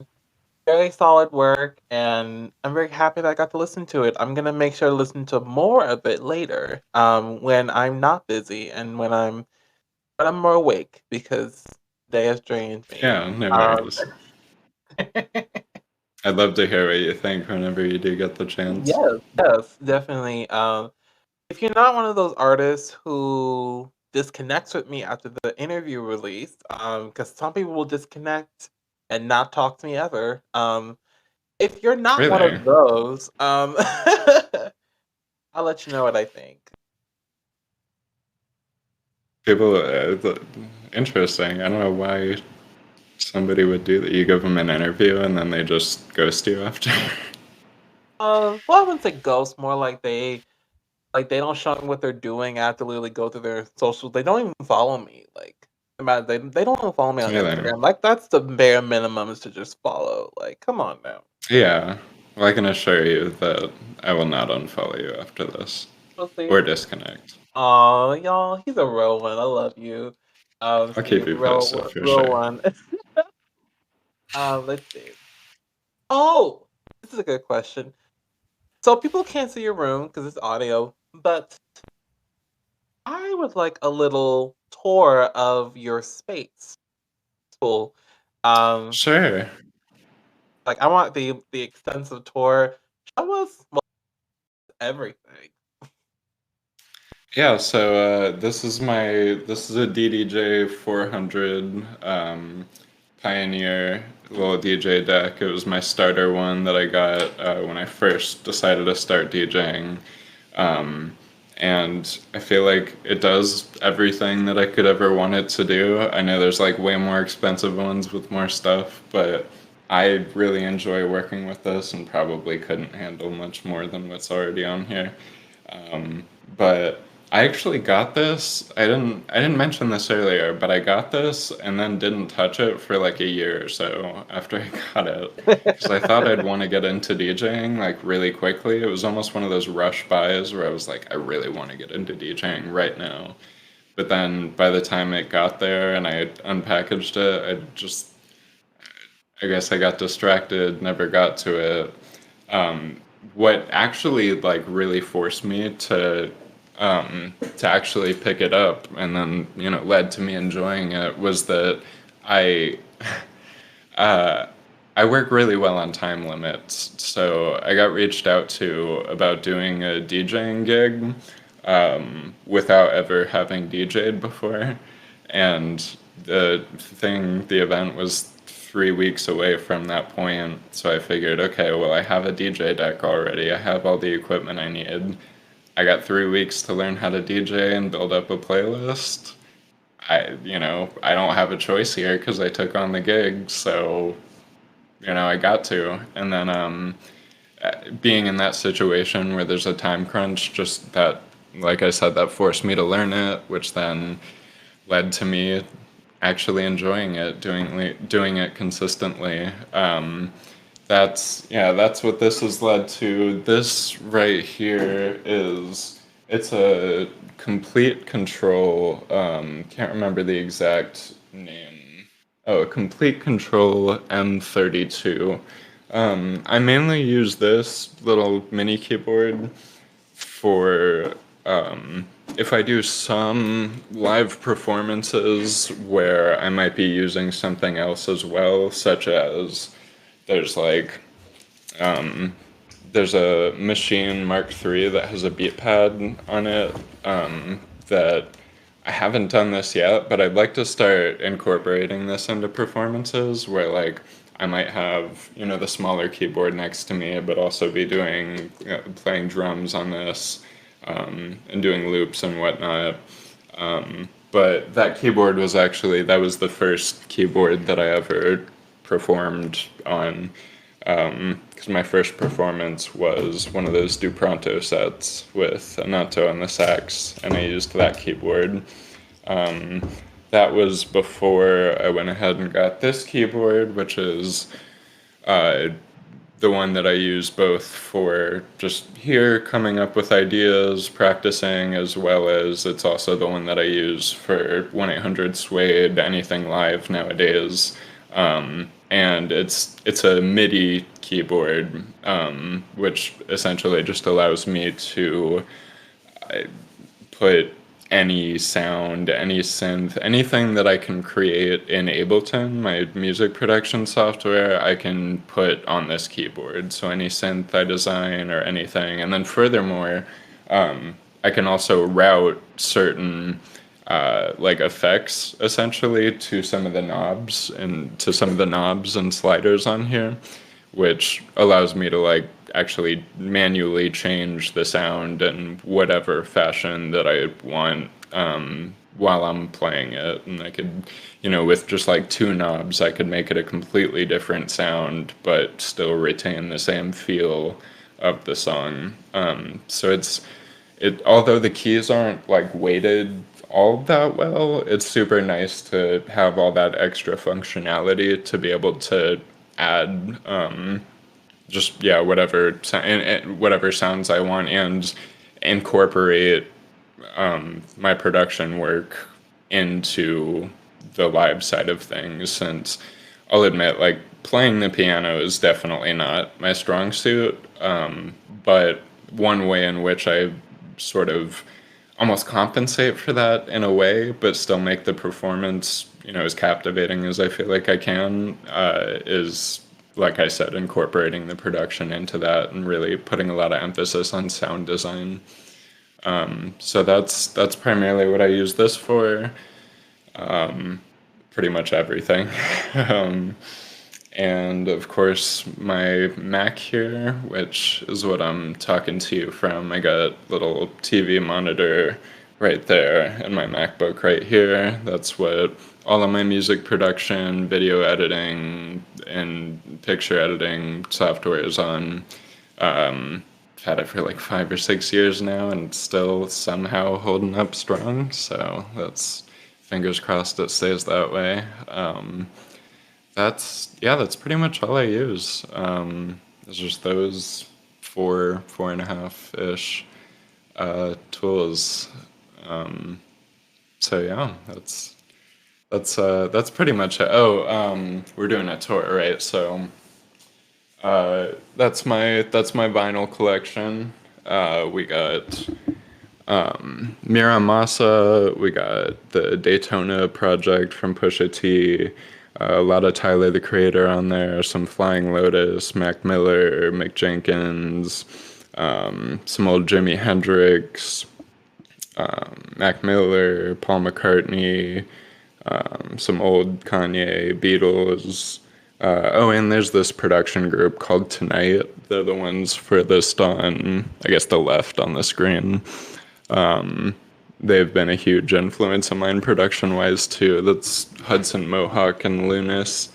very solid work, and I'm very happy that I got to listen to it. I'm gonna make sure to listen to more of it later, when I'm not busy and when I'm more awake because day has drained me. Yeah, no Um, worries. I'd love to hear what you think whenever you do get the chance. yes, yes, definitely. If you're not one of those artists who disconnects with me after the interview release, because some people will disconnect and not talk to me ever. If you're not one Really? of those, I'll let you know what I think. People, interesting. I don't know why somebody would do that. You give them an interview and then they just ghost you after. Well, I wouldn't say ghost, more like they don't show me what they're doing. I have to literally go through their socials. They don't even follow me. Like, they don't even follow me on Really? Instagram. Like, that's the bare minimum is to just follow. Like, come on now. Yeah. Well, I can assure you that I will not unfollow you after this We'll see. or disconnect. Oh, y'all, he's a real one. I love you. I'll Steve, keep you posted real, for real sure. one. Let's see. Oh, this is a good question. So people can't see your room because it's audio, but I would like a little tour of your space. Cool. Um, Sure. like I want the extensive tour. Show us everything. Yeah, so this is a DDJ 400 Pioneer little DJ deck. It was my starter one that I got when I first decided to start DJing. Um, and I feel like it does everything that I could ever want it to do. I know there's like way more expensive ones with more stuff, but I really enjoy working with this and probably couldn't handle much more than what's already on here. But I actually got this. I didn't mention this earlier, but I got this and then didn't touch it for like a year or so after I got it because I thought I'd want to get into DJing like really quickly. It was almost one of those rush buys where I was like, I really want to get into DJing right now. But then by the time it got there and I unpackaged it, I guess I got distracted, never got to it. What actually like really forced me to actually pick it up and then led to me enjoying it was that I I work really well on time limits, so I got reached out to about doing a DJing gig without ever having DJed before, and the event was 3 weeks away from that point. So I figured, okay, well, I have a DJ deck already. I have all the equipment I need. I got 3 weeks to learn how to DJ and build up a playlist. I don't have a choice here because I took on the gig. So, I got to. And then, being in that situation where there's a time crunch, just that, like I said, that forced me to learn it, which then led to me actually enjoying it, doing it consistently. That's what this has led to. This right here it's a complete control. Can't remember the exact name. Oh, a complete control M32. I mainly use this little mini keyboard for if I do some live performances where I might be using something else as well, such as there's like there's a machine Mark III that has a beat pad on it that I haven't done this yet, but I'd like to start incorporating this into performances where like I might have, the smaller keyboard next to me, but also be doing playing drums on this and doing loops and whatnot. But that keyboard was that was the first keyboard that I ever performed on. Because my first performance was one of those Do Pronto sets with Anato and the sax, and I used that keyboard. That was before I went ahead and got this keyboard, which is uh, the one that I use both for just here coming up with ideas, practicing, as well as it's also the one that I use for 1-800 Suede, anything live nowadays. And it's a MIDI keyboard, which essentially just allows me to put any sound, any synth, anything that I can create in Ableton, my music production software, I can put on this keyboard. So any synth I design or anything. And then furthermore, I can also route certain like effects essentially to some of the knobs and sliders on here, which allows me to like actually manually change the sound in whatever fashion that I want while I'm playing it. And I could, with just like two knobs, I could make it a completely different sound, but still retain the same feel of the song. So although the keys aren't like weighted all that well, it's super nice to have all that extra functionality to be able to add just whatever sounds I want and incorporate my production work into the live side of things. Since I'll admit, like playing the piano is definitely not my strong suit, but one way in which I sort of almost compensate for that in a way, but still make the performance, as captivating as I feel like I can, is, like I said, incorporating the production into that and really putting a lot of emphasis on sound design. So that's primarily what I use this for. Pretty much everything. And of course, my Mac here, which is what I'm talking to you from. I got a little TV monitor right there, and my MacBook right here. That's what all of my music production, video editing, and picture editing software is on. I've had it for like 5 or 6 years now, and it's still somehow holding up strong. So that's fingers crossed it stays that way. That's pretty much all I use. It's just those four and a half ish tools. So yeah, that's pretty much it. Oh, we're doing a tour, right? So that's my vinyl collection. We got Mira Masa, we got the Daytona project from Pusha T, a lot of Tyler the Creator on there, some Flying Lotus, Mac Miller, Mick Jenkins, some old Jimi Hendrix, Mac Miller, Paul McCartney, some old Kanye, Beatles. Oh, and there's this production group called Tonight. They're the ones furthest on, I guess, the left on the screen. They've been a huge influence of mine production wise too. That's Hudson Mohawk and Lunas.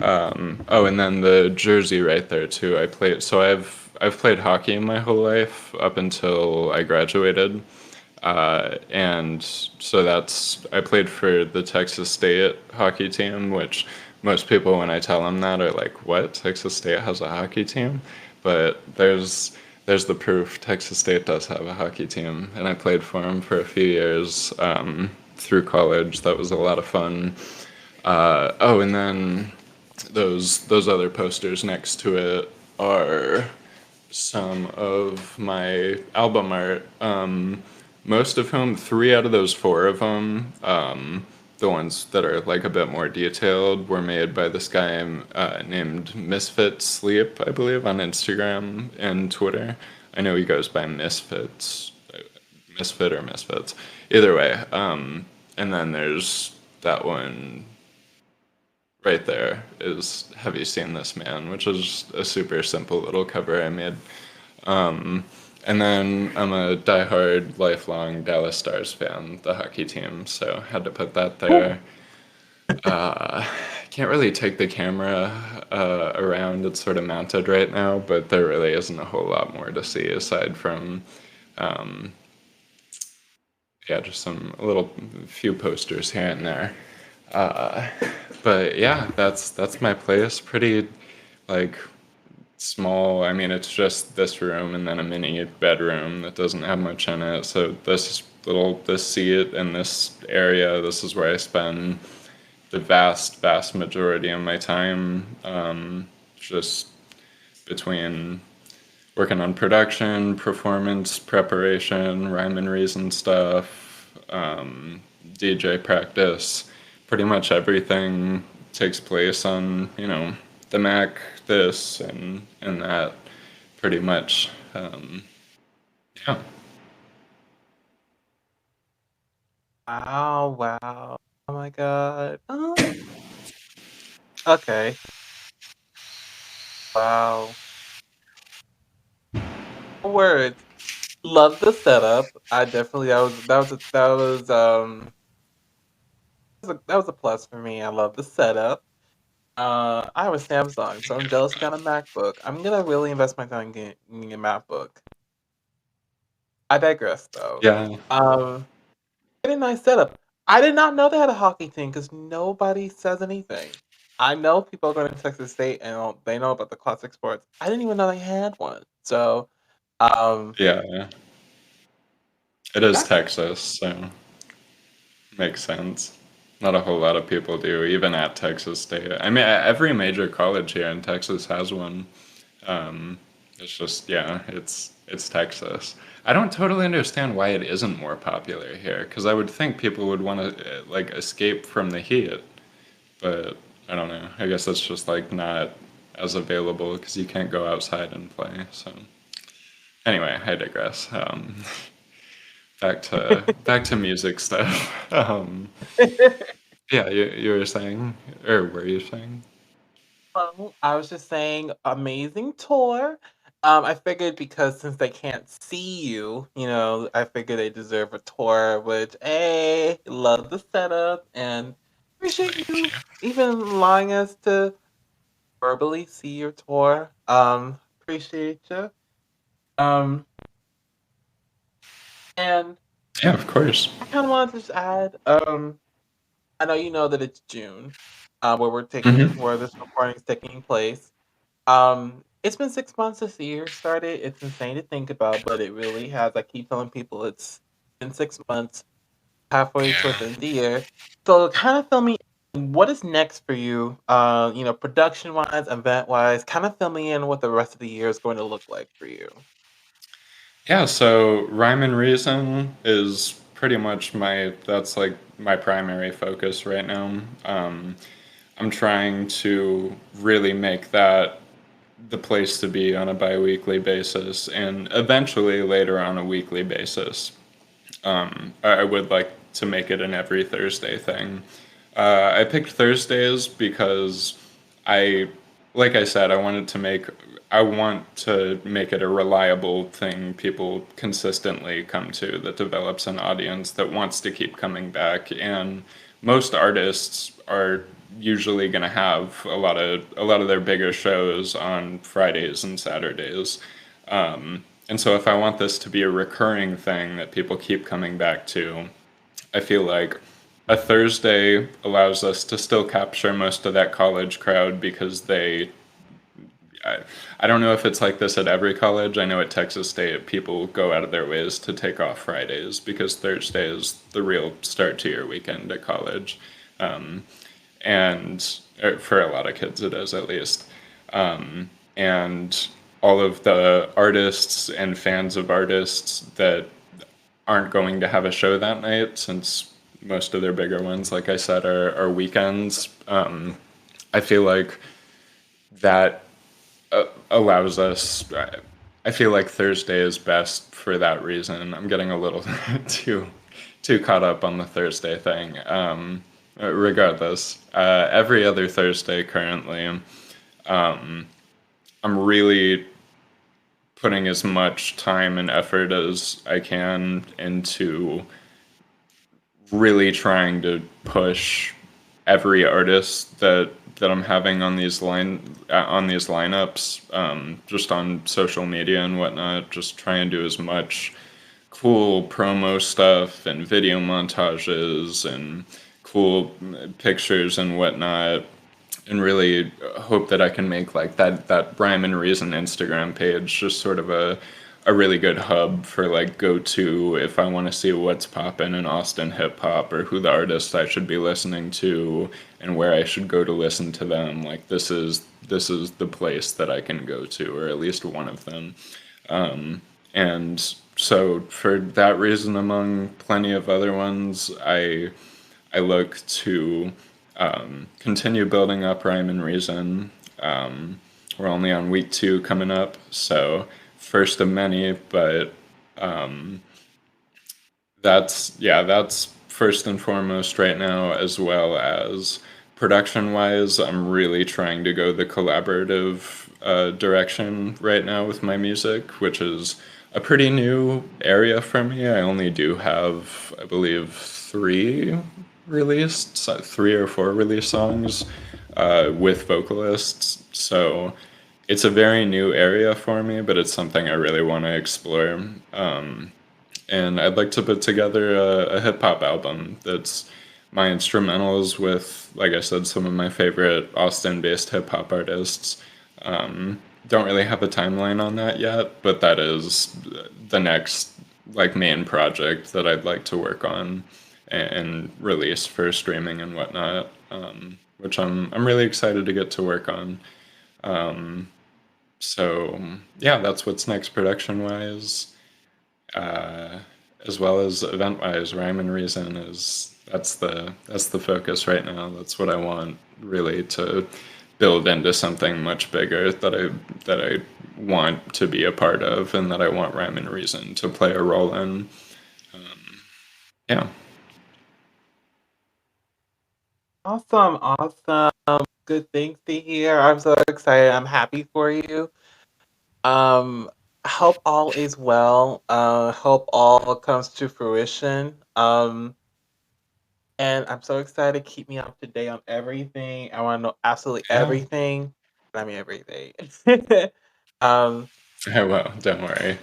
Oh, and then the jersey right there too. I played so I've played hockey my whole life up until I graduated. And so I played for the Texas State hockey team, which most people, when I tell them that, are like, "What? Texas State has a hockey team?" But there's the proof. Texas State does have a hockey team, and I played for them for a few years through college. That was a lot of fun. Oh, and then those other posters next to it are some of my album art. Most of whom, three out of those four of them, the ones that are like a bit more detailed, were made by this guy named Misfit Sleep, I believe, on Instagram and Twitter. I know he goes by Misfit or Misfits. Either way. And then there's that one right there is Have You Seen This Man, which is a super simple little cover I made. And then I'm a diehard, lifelong Dallas Stars fan, the hockey team, so had to put that there. Can't really take the camera around. It's sort of mounted right now, but there really isn't a whole lot more to see aside from, yeah, just some little few posters here and there. Uh, but yeah, that's my place. Pretty like small. I mean, it's just this room and then a mini bedroom that doesn't have much in it. So this seat in this area, this is where I spend the vast majority of my time. Just between working on production, performance preparation, rhyme and reason stuff, DJ practice. Pretty much everything takes place on, the Mac, this and that, pretty much. Yeah. Wow, wow. Oh my god. Okay. Wow. Words. Love the setup. I definitely that was a plus for me. I love the setup. I have a Samsung, so I'm jealous I got a MacBook. I'm gonna really invest my time getting a MacBook. I digress though. Yeah. Um Very nice setup. I did not know they had a hockey team because nobody says anything. I know people are going to Texas State and they know about the classic sports. I didn't even know they had one. So, um, Yeah. It is that, Texas, so makes sense. Not a whole lot of people do, even at Texas State. I mean, every major college here in Texas has one. Um, it's just, yeah, it's Texas. I don't totally understand why it isn't more popular here, because I would think people would want to like escape from the heat, but I don't know. I guess it's just like not as available because you can't go outside and play. So anyway, I digress. Back to music stuff. Yeah, you were saying, or were you saying? well, I was just saying, amazing tour. I figured because since they can't see you, I figured they deserve a tour. Which, hey, love the setup and appreciate Thank you you. even allowing us to verbally see your tour. Appreciate you. Um, and Yeah, of course. I kind of wanted to just add, I know you know that it's June, Hmm. where this recording is taking place. It's been 6 months since the year started. It's insane to think about, but it really has. I keep telling people it's been 6 months, halfway towards the Yeah. end of the year. So kind of fill me in, what is next for you? Production wise, event wise, kind of fill me in what the rest of the year is going to look like for you. Yeah, so rhyme and reason is pretty much that's like my primary focus right now. I'm trying to really make that the place to be on a bi-weekly basis and eventually later on a weekly basis. I would like to make it an every Thursday thing. I picked Thursdays because I, like I said, I want to make it a reliable thing people consistently come to that develops an audience that wants to keep coming back. And most artists are usually going to have a lot of their bigger shows on Fridays and Saturdays. And so if I want this to be a recurring thing that people keep coming back to, I feel like a Thursday allows us to still capture most of that college crowd because I, I don't know if it's like this at every college. I know at Texas State, people go out of their ways to take off Fridays because Thursday is the real start to your weekend at college. Um, and for a lot of kids, it is at least. And all of the artists and fans of artists that aren't going to have a show that night since most of their bigger ones, like I said, are weekends. I feel like that allows us. I feel like Thursday is best for that reason. I'm getting a little too caught up on the Thursday thing. Regardless, every other Thursday currently, I'm really putting as much time and effort as I can into really trying to push every artist that I'm having on on these lineups, just on social media and whatnot. Just try and do as much cool promo stuff and video montages and cool pictures and whatnot, and really hope that I can make like that Rhyme and Reason Instagram page just sort of a really good hub for like go to if I want to see what's poppin' in Austin hip hop or who the artists I should be listening to and where I should go to listen to them. Like this is the place that I can go to, or at least one of them. And so for that reason, among plenty of other ones, I look to continue building up Rhyme and Reason. We're only on week 2 coming up, so first of many, but that's first and foremost right now, as well as production wise. I'm really trying to go the collaborative direction right now with my music, which is a pretty new area for me. I only do have, I believe, 3 or 4 released songs with vocalists. So it's a very new area for me, but it's something I really want to explore. And I'd like to put together a hip hop album that's my instrumentals with, like I said, some of my favorite Austin based hip hop artists. Don't really have a timeline on that yet, but that is the next like main project that I'd like to work on and release for streaming and whatnot, which I'm really excited to get to work on. So yeah, that's what's next production wise, uh, as well as event wise. Rhyme and Reason is that's the focus right now. That's what I want really to build into something much bigger that I want to be a part of and that I want Rhyme and Reason to play a role in. Yeah. Awesome, awesome. Good things to hear. I'm so excited. I'm happy for you. Um, hope all is well. Hope all comes to fruition. And I'm so excited. Keep me up to date on everything. I want to know absolutely Yeah. everything. I mean everything. um, Oh well, don't worry.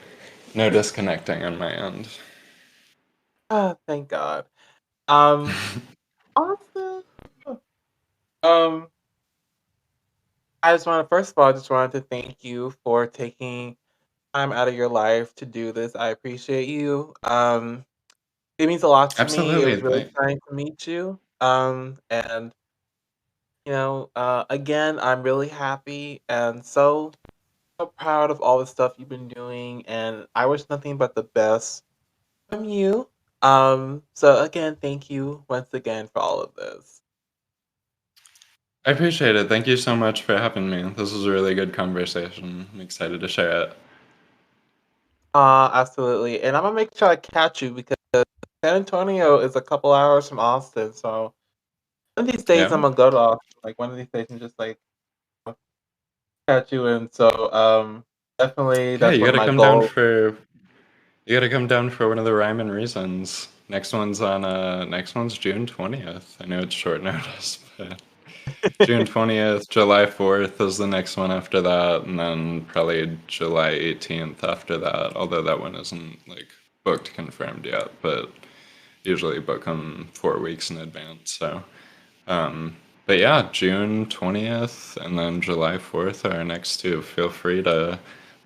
No disconnecting on my end. thank God. Um, awesome. Um, I just want to first of all, I just wanted to thank you for taking time out of your life to do this. I appreciate you. It means a lot to me. It Absolutely. was really exciting to meet you. And again, I'm really happy and so proud of all the stuff you've been doing, and I wish nothing but the best from you. So again, thank you once again for all of this. I appreciate it. Thank you so much for having me. This was a really good conversation. I'm excited to share it. Absolutely. And I'm gonna make sure I catch you because San Antonio is a couple hours from Austin, so One of these days Yeah. I'm gonna go to Austin. Like one of these days and just like catch you in. So definitely Yeah, that's one of my goals. you gotta come down for one of the Rhyme and Reasons. Next one's June 20th. I know it's short notice, but June 20th, July 4th is the next one after that, and then probably July 18th after that, although that one isn't like booked confirmed yet, but usually book them 4 weeks in advance. So, um, but yeah, June 20th and then July 4th are our next two. Feel free to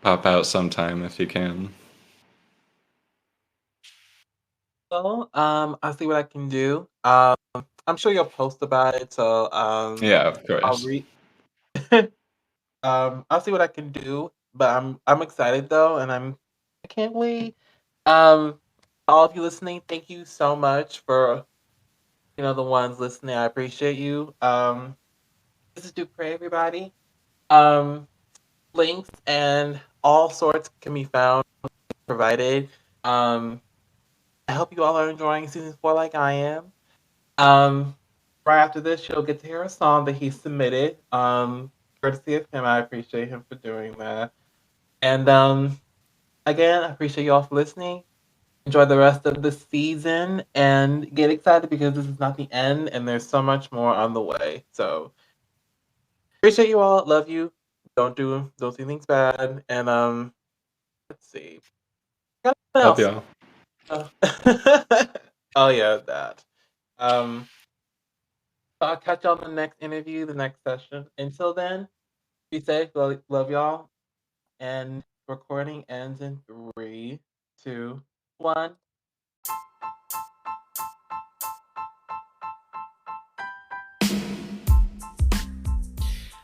pop out sometime if you can. So I'll see what I can do. I'm sure you'll post about it. So Yeah, of I'll course. read. I'll see what I can do. But I'm excited though, and I can't wait. Um, all of you listening, thank you so much for the ones listening. I appreciate you. This is Dupre, everybody. Um, links and all sorts can be found provided. Um, I hope you all are enjoying season 4 like I am. Um, right after this, you'll get to hear a song that he submitted. Courtesy of him, I appreciate him for doing that. And again, I appreciate you all for listening. Enjoy the rest of the season and get excited because this is not the end and there's so much more on the way. So appreciate you all. Love you. Don't do things bad. And let's see. Got something Love else. y'all. Oh, oh yeah, that. Um, I'll catch y'all in the next interview, the next session. Until then, be safe. Love y'all. And recording ends in 3, 2, 1.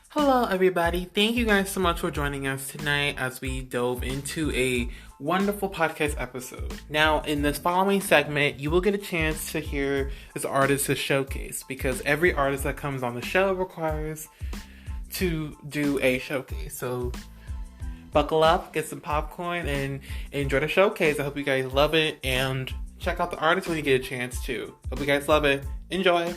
Hello, everybody. Thank you guys so much for joining us tonight as we dove into a wonderful podcast episode. Now, in this following segment, you will get a chance to hear this artist's showcase because every artist that comes on the show requires to do a showcase. So, buckle up, get some popcorn, and enjoy the showcase. I hope you guys love it and check out the artist when you get a chance to. Hope you guys love it. Enjoy.